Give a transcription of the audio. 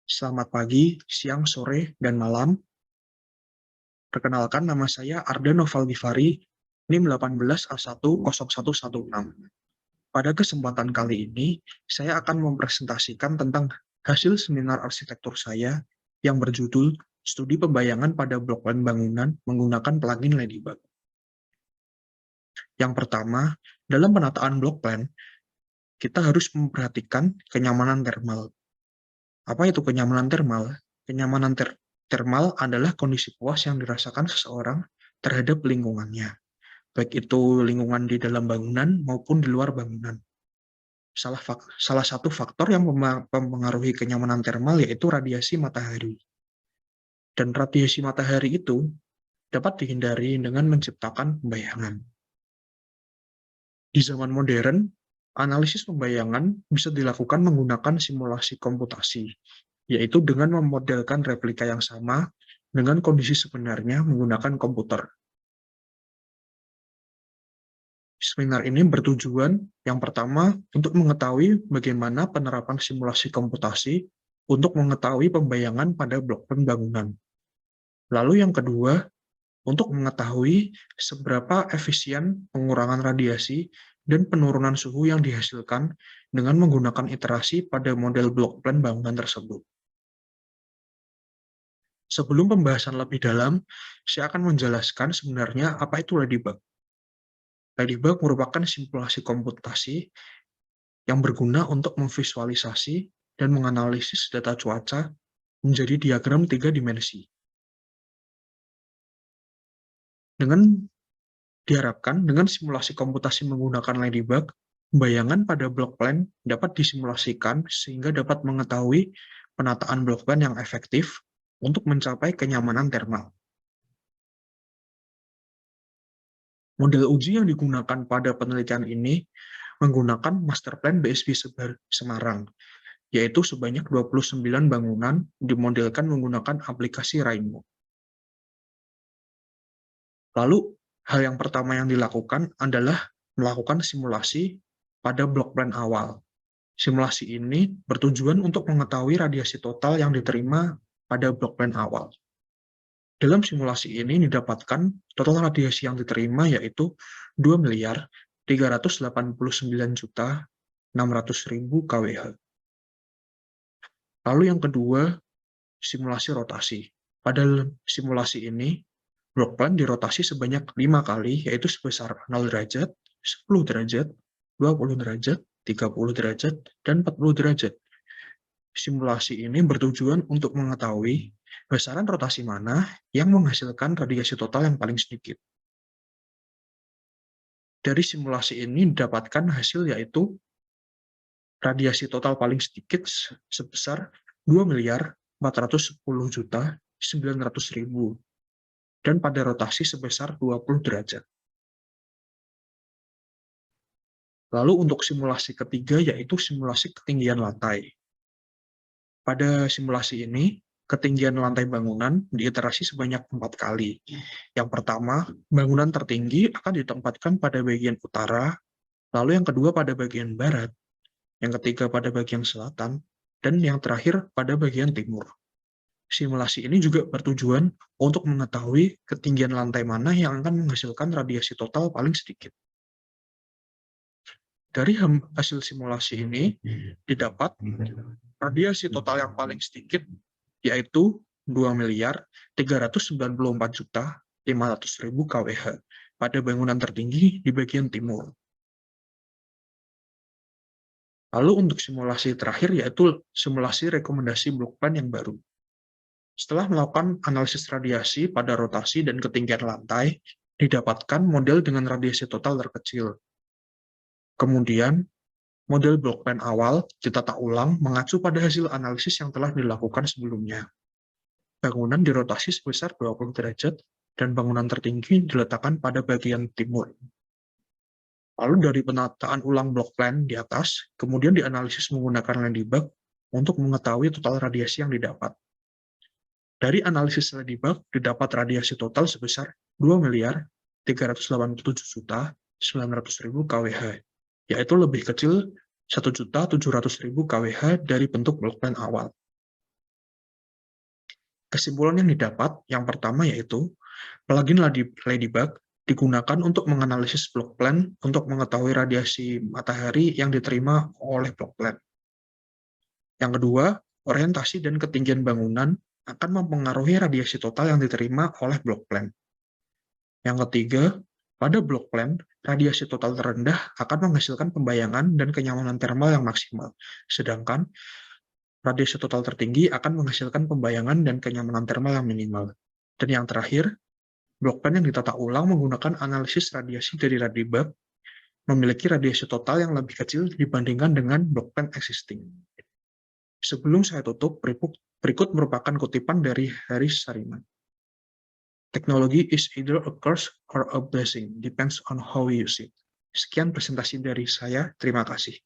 Selamat pagi, siang, sore, dan malam. Perkenalkan, nama saya Arda Noval Givari, NIM 18A10116. Pada kesempatan kali ini, saya akan mempresentasikan tentang hasil seminar arsitektur saya yang berjudul Studi Pembayangan pada Blok Plan Bangunan menggunakan plugin Ladybug. Yang pertama, dalam penataan blok plan, kita harus memperhatikan kenyamanan termal. Apa itu kenyamanan termal? Kenyamanan termal adalah kondisi puas yang dirasakan seseorang terhadap lingkungannya, baik itu lingkungan di dalam bangunan maupun di luar bangunan. Salah satu faktor yang mempengaruhi kenyamanan termal yaitu radiasi matahari. Dan radiasi matahari itu dapat dihindari dengan menciptakan pembayangan. Di zaman modern, analisis pembayangan bisa dilakukan menggunakan simulasi komputasi, yaitu dengan memodelkan replika yang sama dengan kondisi sebenarnya menggunakan komputer. Seminar ini bertujuan yang pertama untuk mengetahui bagaimana penerapan simulasi komputasi untuk mengetahui pembayangan pada blok bangunan. Lalu yang kedua, untuk mengetahui seberapa efisien pengurangan radiasi dan penurunan suhu yang dihasilkan dengan menggunakan iterasi pada model blok plan bangunan tersebut. Sebelum pembahasan lebih dalam, saya akan menjelaskan sebenarnya apa itu Ladybug. Ladybug merupakan simulasi komputasi yang berguna untuk memvisualisasi dan menganalisis data cuaca menjadi diagram 3 dimensi. Diharapkan dengan simulasi komputasi menggunakan Ladybug, bayangan pada blok plan dapat disimulasikan sehingga dapat mengetahui penataan blok plan yang efektif untuk mencapai kenyamanan termal. Model uji yang digunakan pada penelitian ini menggunakan Master Plan BSP Semarang, yaitu sebanyak 29 bangunan dimodelkan menggunakan aplikasi Rainbow. Lalu, hal yang pertama yang dilakukan adalah melakukan simulasi pada blok plan awal. Simulasi ini bertujuan untuk mengetahui radiasi total yang diterima pada blok plan awal. Dalam simulasi ini didapatkan total radiasi yang diterima yaitu 2.389.600.000 kWh. Lalu yang kedua, simulasi rotasi. Pada simulasi ini, blok plan dirotasi sebanyak 5 kali, yaitu sebesar 0 derajat, 10 derajat, 20 derajat, 30 derajat, dan 40 derajat. Simulasi ini bertujuan untuk mengetahui besaran rotasi mana yang menghasilkan radiasi total yang paling sedikit. Dari simulasi ini didapatkan hasil yaitu radiasi total paling sedikit sebesar 2.410.900.000 dan pada rotasi sebesar 20 derajat. Lalu untuk simulasi ketiga yaitu simulasi ketinggian lantai. Pada simulasi ini, ketinggian lantai bangunan diiterasi sebanyak 4 kali. Yang pertama, bangunan tertinggi akan ditempatkan pada bagian utara, lalu yang kedua pada bagian barat, yang ketiga pada bagian selatan, dan yang terakhir pada bagian timur. Simulasi ini juga bertujuan untuk mengetahui ketinggian lantai mana yang akan menghasilkan radiasi total paling sedikit. Dari hasil simulasi ini didapat radiasi total yang paling sedikit yaitu 2.394.500.000 kWh pada bangunan tertinggi di bagian timur. Lalu untuk simulasi terakhir yaitu simulasi rekomendasi blok plan yang baru. Setelah melakukan analisis radiasi pada rotasi dan ketinggian lantai, didapatkan model dengan radiasi total terkecil. Kemudian, model blok plan awal ditata ulang mengacu pada hasil analisis yang telah dilakukan sebelumnya. Bangunan dirotasi sebesar 20 derajat dan bangunan tertinggi diletakkan pada bagian timur. Lalu dari penataan ulang blok plan di atas, kemudian dianalisis menggunakan Ladybug untuk mengetahui total radiasi yang didapat. Dari analisis Ladybug didapat radiasi total sebesar 2.387.900.000 kWh, yaitu lebih kecil 1.700.000 kWh dari bentuk blok plan awal. Kesimpulan yang didapat, yang pertama yaitu, plugin Ladybug digunakan untuk menganalisis block plan untuk mengetahui radiasi matahari yang diterima oleh block plan. Yang kedua, orientasi dan ketinggian bangunan akan mempengaruhi radiasi total yang diterima oleh block plan. Yang ketiga, pada block plan, radiasi total terendah akan menghasilkan pembayangan dan kenyamanan termal yang maksimal, sedangkan radiasi total tertinggi akan menghasilkan pembayangan dan kenyamanan termal yang minimal. Dan yang terakhir, block plan yang ditata ulang menggunakan analisis radiasi dari Ladybug memiliki radiasi total yang lebih kecil dibandingkan dengan block plan existing. Sebelum saya tutup, berikut merupakan kutipan dari Harris Sariman. Technology is either a curse or a blessing, depends on how we use it. Sekian presentasi dari saya, terima kasih.